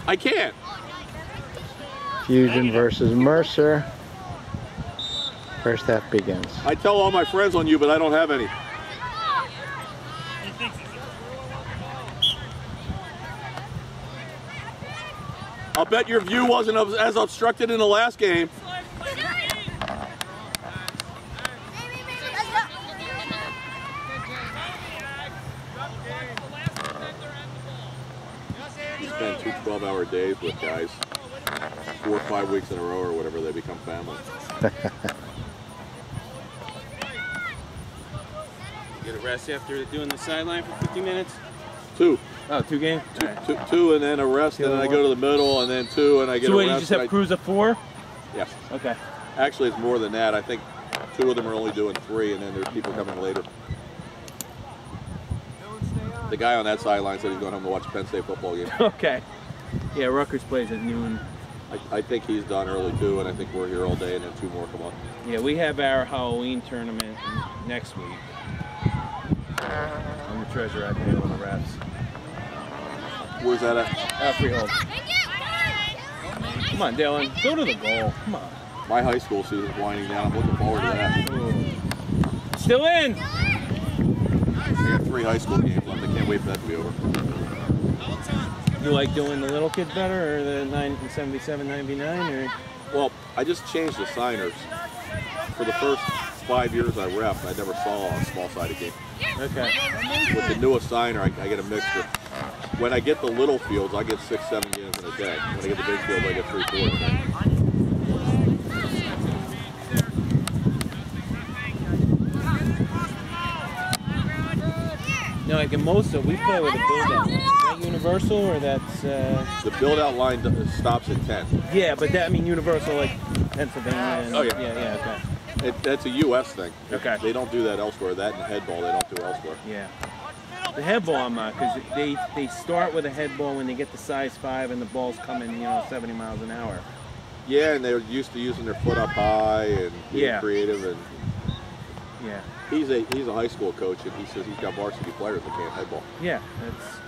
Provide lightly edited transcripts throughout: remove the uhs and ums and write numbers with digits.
I can't. Fusion versus Mercer. First half begins. I tell all my friends on you, but I don't have any. I'll bet your view wasn't as obstructed in the last game. You spend 2 12-hour days with guys 4 or 5 weeks in a row or whatever, they become family. Get a rest after doing the sideline for 50 minutes? 2. Oh, 2 games? Two and then a rest, and then I go to the middle, and then 2, and I get a rest. So wait, you just have crews of 4? Yes. Okay. Actually, it's more than that. I think 2 of them are only doing 3, and then there's people coming later. The guy on that sideline said he's going home to watch the Penn State football game. Okay. Yeah, Rutgers plays at noon. I think he's done early too, and I think we're here all day, and then 2 more come on. Yeah, we have our Halloween tournament next week. I'm the treasurer. I pay all the refs. Where's that at? Freehold. Come on, Dylan. Go to the goal. Come on. My high school season's winding down. I'm looking forward to that. Ooh. Still in. I got 3 high school games left. I can't wait for that to be over. You like doing the little kids better, or the 77, 99, or? Well, I just changed the signers. For the first 5 years I reffed, I never saw a small-sided game. Okay. With the newest signer, I get a mixture. When I get the little fields, I get 6, 7 games in a day. When I get the big fields, I get 3, 4 in a day. No, like in most of we play with a build-out. Is that universal, or that's? The build-out line stops at 10. Yeah, but that universal, like Pennsylvania. And, oh yeah. Yeah. Okay. That's a U.S. thing. Okay. They don't do that elsewhere. That and head ball they don't do elsewhere. Yeah. The head ball, I'm not, because they start with a head ball when they get the size 5 and the ball's coming, 70 miles an hour. Yeah, and they're used to using their foot up high and being creative. And yeah. He's a high school coach, and he says he's got varsity players that can't head ball. Yeah, that's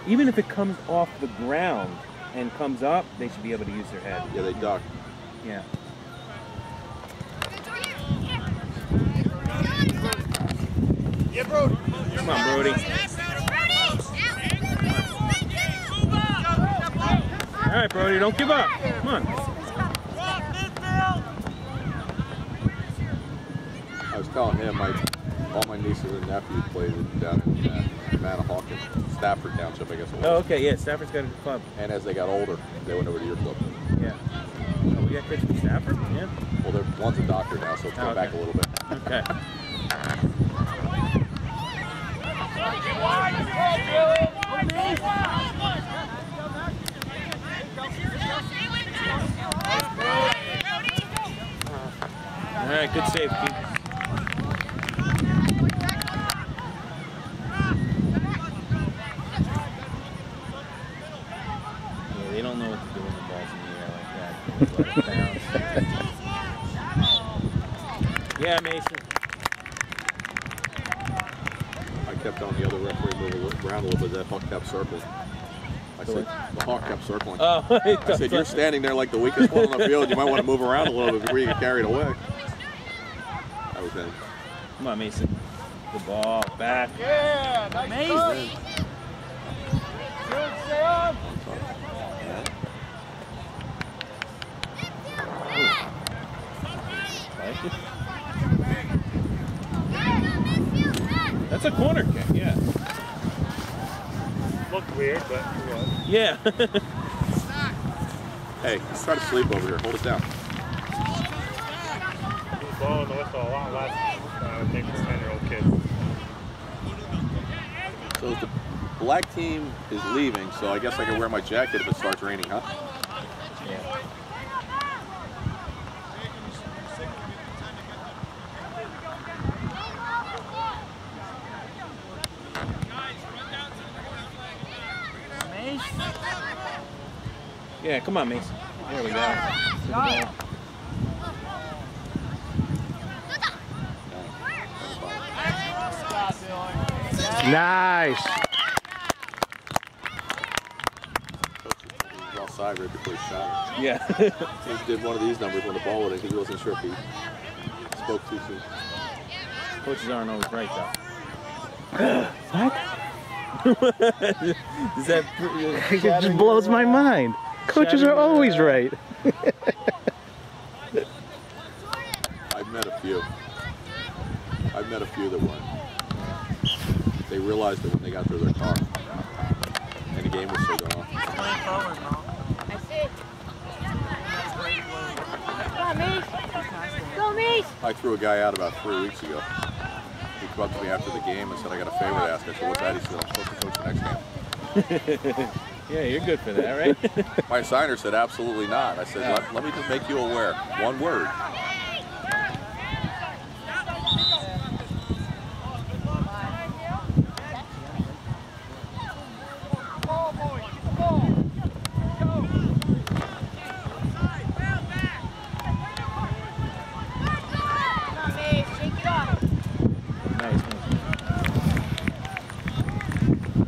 even if it comes off the ground and comes up, they should be able to use their head. Yeah, they duck. Yeah. Yeah, Brody. Come on, Brody. All right, Brody, don't give up. Come on. I was telling him, all my nieces and nephews played down in Manahawkin, Stafford Township, I guess it was. Oh, okay, yeah, Stafford's got a good club. And as they got older, they went over to your club. Yeah. Oh, we got kids from Stafford? Yeah. Well, one's a doctor now, so it's going back a little bit. Okay. All right, good save, Keith. Yeah, they don't know what to do when the ball's in the air like that. Let it bounce. Yeah, Mason. I kept on the other referee moving around a little bit. That hawk kept circling. I said, the hawk kept circling. Oh, I said, you're standing there like the weakest one on the field. You might want to move around a little bit before you get carried away. That was him. Come on, Mason. Good ball. Back. Yeah, nice Mason. Good, Sam. That's a corner kick, yeah. Looked weird, but it was. Yeah. Hey, let's try to sleep over here. Hold it down. He's blowing the whistle a lot less, I think, for 10-year-old kids. So the black team is leaving, so I guess I can wear my jacket if it starts raining, huh? Yeah. Yeah, come on, Mason. There we go. Nice. Coach outside right before he shot it. Yeah. He did one of these numbers when the ball went in because he wasn't sure if he spoke too soon. Coaches aren't always right, What? though. Does that It just blows my mind. Coaches are always right. I've met a few. I've met a few that weren't. They realized it when they got to their car. And the game was still going on. That's it. Go, Mees. Go, Mees. I threw a guy out about 3 weeks ago. He came up to me after the game and said, I got a favor to ask. I said, what's that? He said, I'm supposed to coach the next game. Yeah, you're good for that, right? My signer said, absolutely not. I said, let me just make you aware. One word.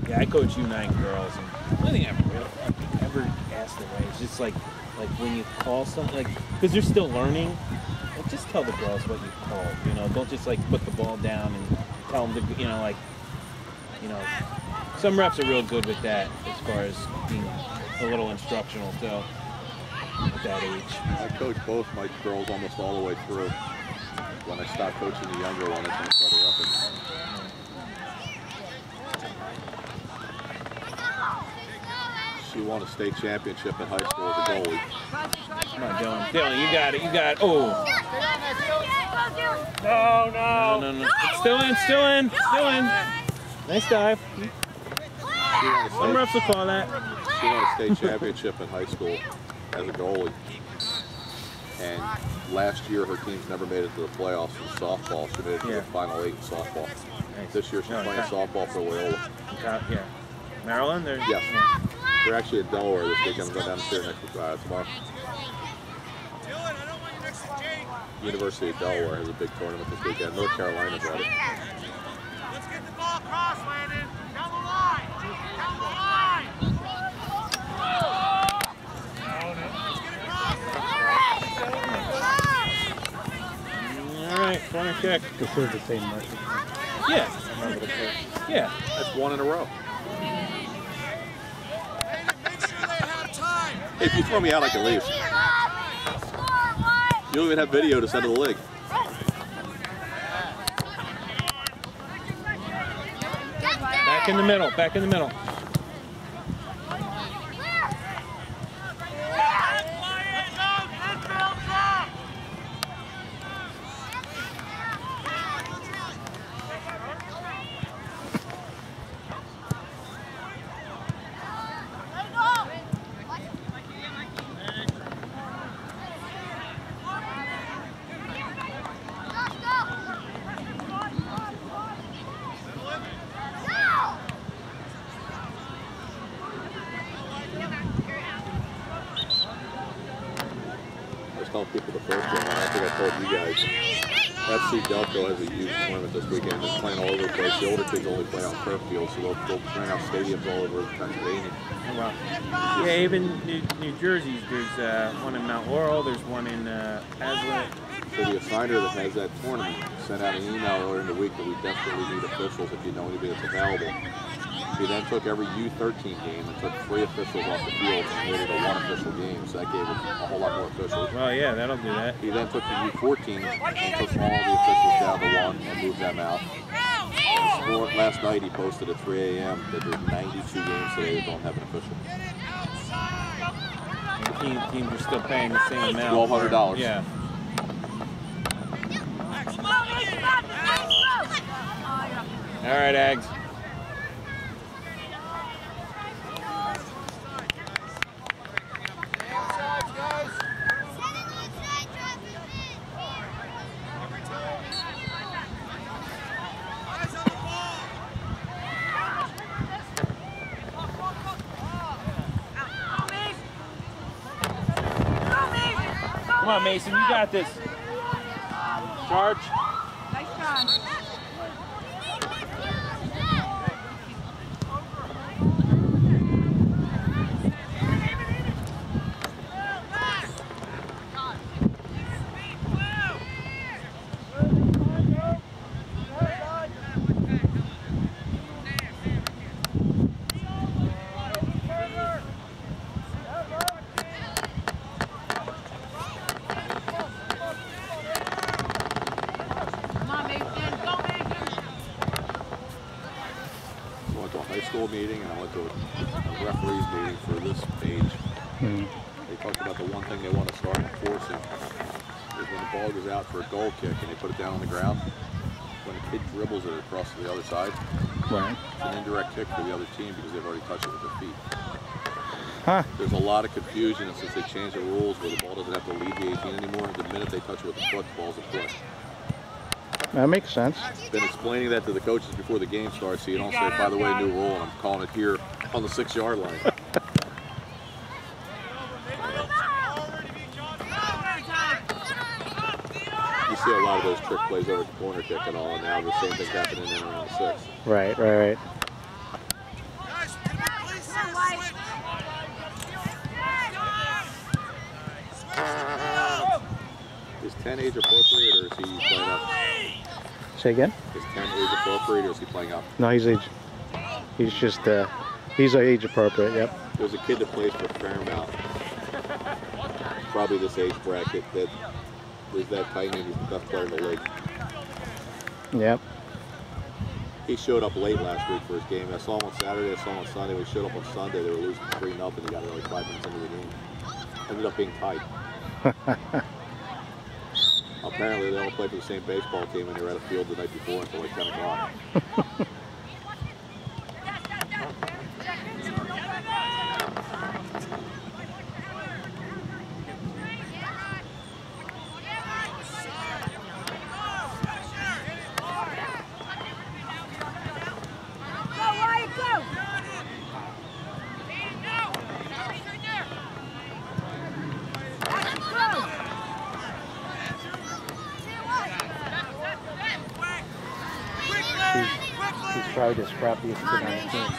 Yeah, I coach U9 girls, and one thing I've ever asked them, right, is just like when you call something, like, because they're still learning, like, just tell the girls what you called, you know, don't just like put the ball down and tell them to, you know, like, you know, some reps are real good with that as far as being a little instructional, so at that age. I coached both my girls almost all the way through. When I stopped coaching the younger one, I started upping. She won a state championship in high school as a goalie. Come on, Dylan. Dylan, you got it. You got it. Oh. No. It's still in. Still in. Still in. Nice dive. Some refs will call that. She won a state championship in high school as a goalie. And last year, her teams never made it to the playoffs in softball. She made it to the final 8 in softball. Nice. This year, she's playing softball for Loyola. Yeah. Maryland? Or? Yes. They're actually in Delaware this weekend. I'm going down to see her tomorrow. University of Delaware has a big tournament this weekend. North Carolina's at it. Let's get the ball across, Landon. Down the line. Down the line. All right, corner kick. This is the same market. Yeah. Yeah. That's 1 in a row. Make sure they have time. Hey, if you throw me out, I can leave. You don't even have video to send to the league. Back in the middle. Back in the middle. Telling people the first one. I think I told you guys. FC Delco has a huge tournament this weekend. They're playing all over the place. The older kids only play on turf fields, so they'll bring out stadiums all over Pennsylvania. Oh, wow. Yeah, even New Jersey's, there's one in Mount Laurel, there's one in Hazlitt. So the assigner that has that tournament sent out an email earlier in the week that we desperately need officials if you know anybody that's available. He then took every U13 game and took 3 officials off the field and made it a 1 official game, so that gave us a whole lot more officials. Well, yeah, that'll do that. He then took the U14 and took all the officials down to 1 and moved them out. And last night he posted at 3 a.m. that there's 92 games today that don't have an official. The teams are still paying the same amount. $1,200. Yeah. All right, Ags. Come on, Mason, you got this. Charge. Nice try. annual meeting and I went to a referees meeting for this page. They talked about the one thing they want to start enforcing is when the ball goes out for a goal kick and they put it down on the ground, when a kid dribbles it across to the other side, Right. it's an indirect kick for the other team because they've already touched it with their feet. Huh. There's a lot of confusion, and since they changed the rules where the ball doesn't have to leave the 18 anymore, the minute they touch it with the foot, the ball's a play. That makes sense. Been explaining that to the coaches before the game starts, so you don't say, by the way, new rule, and I'm calling it here on the 6-yard line. You see a lot of those trick plays over the corner kick and all, and now the same thing's happening in around the 6. Right, right, right. Guys, can we please see a switch? Is 10 age appropriate, or is he playing up? Say again? Is 10 age appropriate, or is he playing up? No, he's just he's age appropriate. Yep. There's a kid that plays for Fairmount, probably this age bracket, that is that tight end. He's the best player in the league. Yep. He showed up late last week for his game. I saw him on Saturday, I saw him on Sunday. When he showed up on Sunday, they were losing 3-0. He got really 5 minutes into the game. Ended up being tight. Apparently, they all played for the same baseball team, and they were at a field the night before until like 10 o'clock. He's probably the scrappiest kid on the team.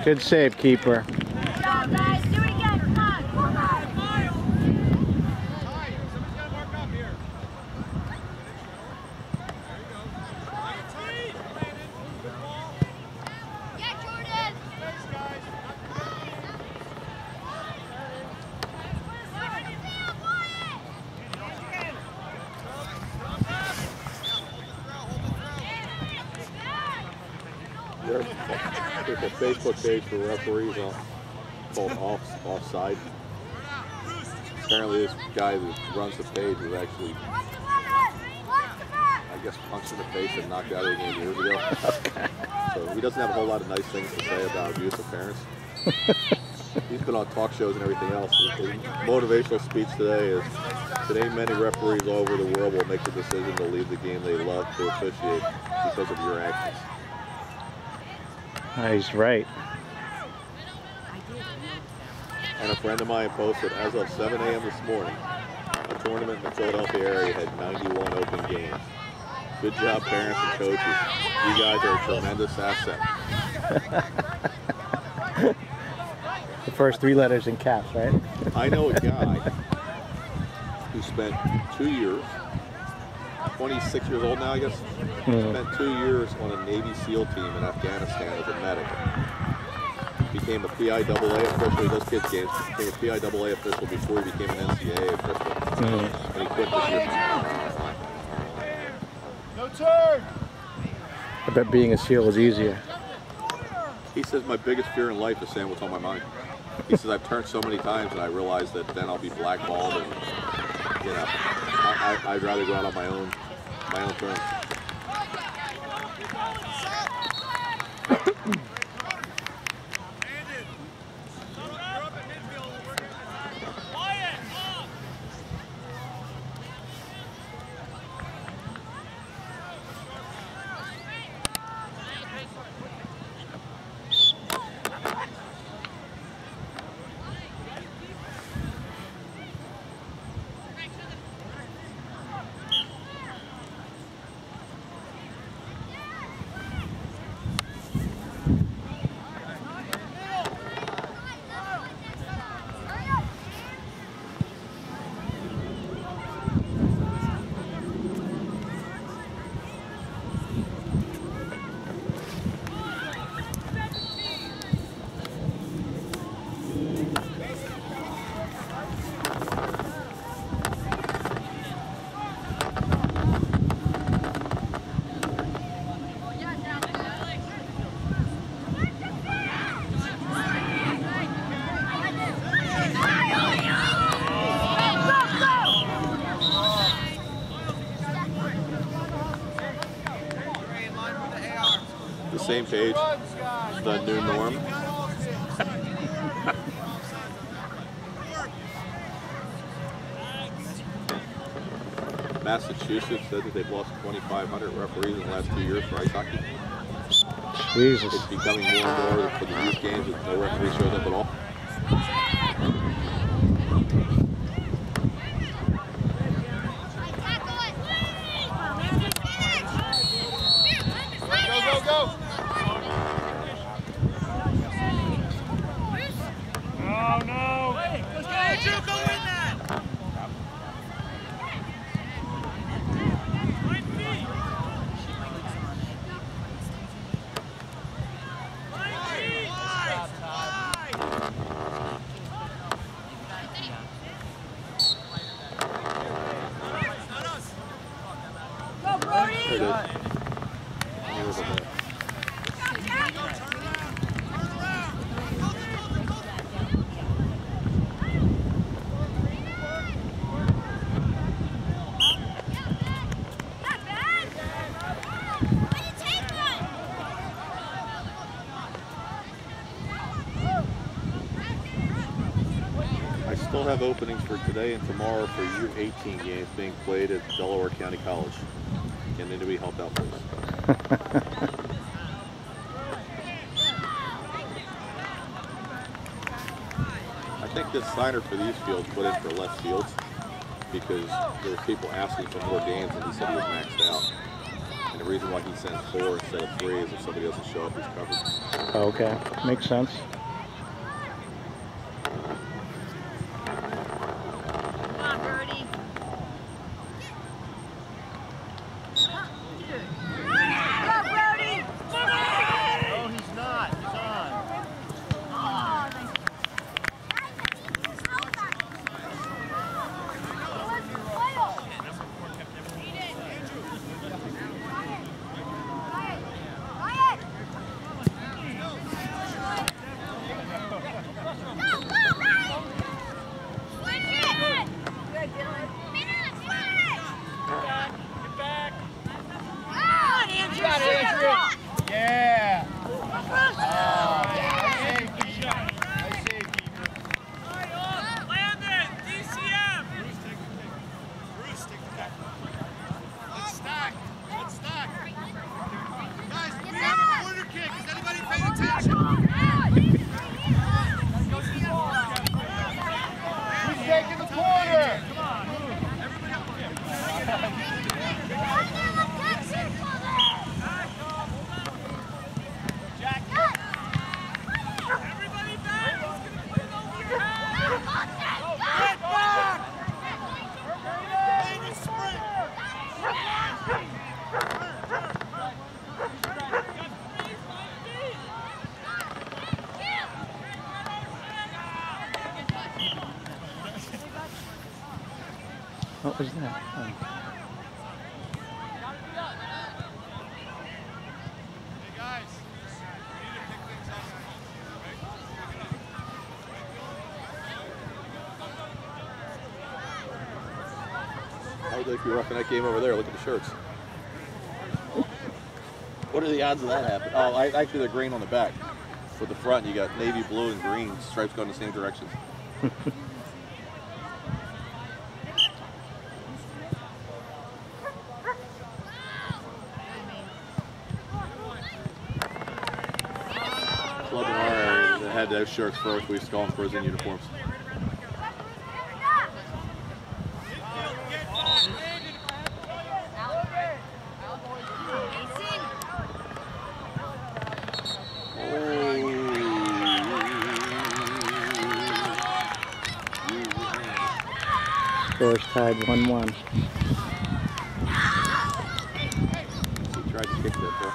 Good save, keeper. There's a Facebook page for referees called Offside. Apparently this guy that runs the page was actually, I guess, punched in the face and knocked out of the game years ago. So he doesn't have a whole lot of nice things to say about abuse of parents. He's been on talk shows and everything else. His motivational speech today is, today many referees all over the world will make the decision to leave the game they love to officiate because of your actions. He's right. And a friend of mine posted, as of 7 a.m. this morning, a tournament in the Philadelphia area had 91 open games. Good job, parents and coaches. You guys are a tremendous asset. The first 3 letters in caps, right? I know a guy who spent 2 years, 26 years old now, I guess, spent 2 years on a Navy SEAL team in Afghanistan as a medic. Became a PIAA official. He does kids games. Became a PIAA official before he became an NCAA official. And he quit this year. No turn! I bet being a SEAL is easier. He says, my biggest fear in life is saying what's on my mind. He says, I've turned so many times and I realize that then I'll be blackballed and, you know, I'd rather go out on my own terms. The same page. The new norm. Massachusetts said that they've lost 2,500 referees in the last 2 years for ice hockey. Jesus. It's becoming more and more for the youth games with no referee shows up at all. Go, go, go! Oh no! Let's go, Drew, go win that! Go, Brody! There it is. Here's the ball. I still have openings for today and tomorrow for U18 games being played at Delaware County College. Can anybody help out, please? I think this signer for these fields put in for less fields because there was people asking for more games and he said he was maxed out. And the reason why he sent 4 instead of 3 is if somebody doesn't show up, he's covered. Okay, makes sense. Come on, Brody. Go, Brody! Oh, he's not. He's on. Oh, nice. Yeah. Nice save, keeper. Nice save, keeper. Landon, DCM. Bruce, take the back. Let's stack. Let's stack. Guys, we have a corner kick. Is anybody paying attention? Who's taking the corner? Come on. Everybody up. Jack. Everybody back. He's going to put it over your head. Get back. David, sprint. What was that? Oh. Hey guys, we need to pick things up. I would like to be roughing that game over there. Look at the shirts. What are the odds of that happening? Oh, actually, they're green on the back. For the front, you got navy blue and green stripes going the same direction. Club in our area that had those shirts first, we used to call them prison uniforms. Score's tied 1-1. He tried to kick that though.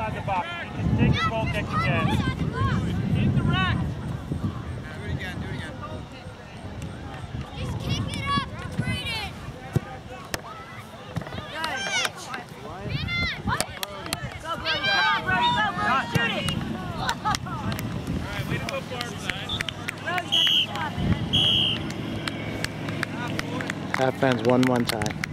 outside the box. You just take your goal kick again. Keep the rack. Do it again, do it again. Just kick it up to Braden. Go, Brody. Come on, Brody. Go, Brody. Shoot it. Alright, way to go, Barbside. Brody, that's a shot, man. Half ends 1-1 tie.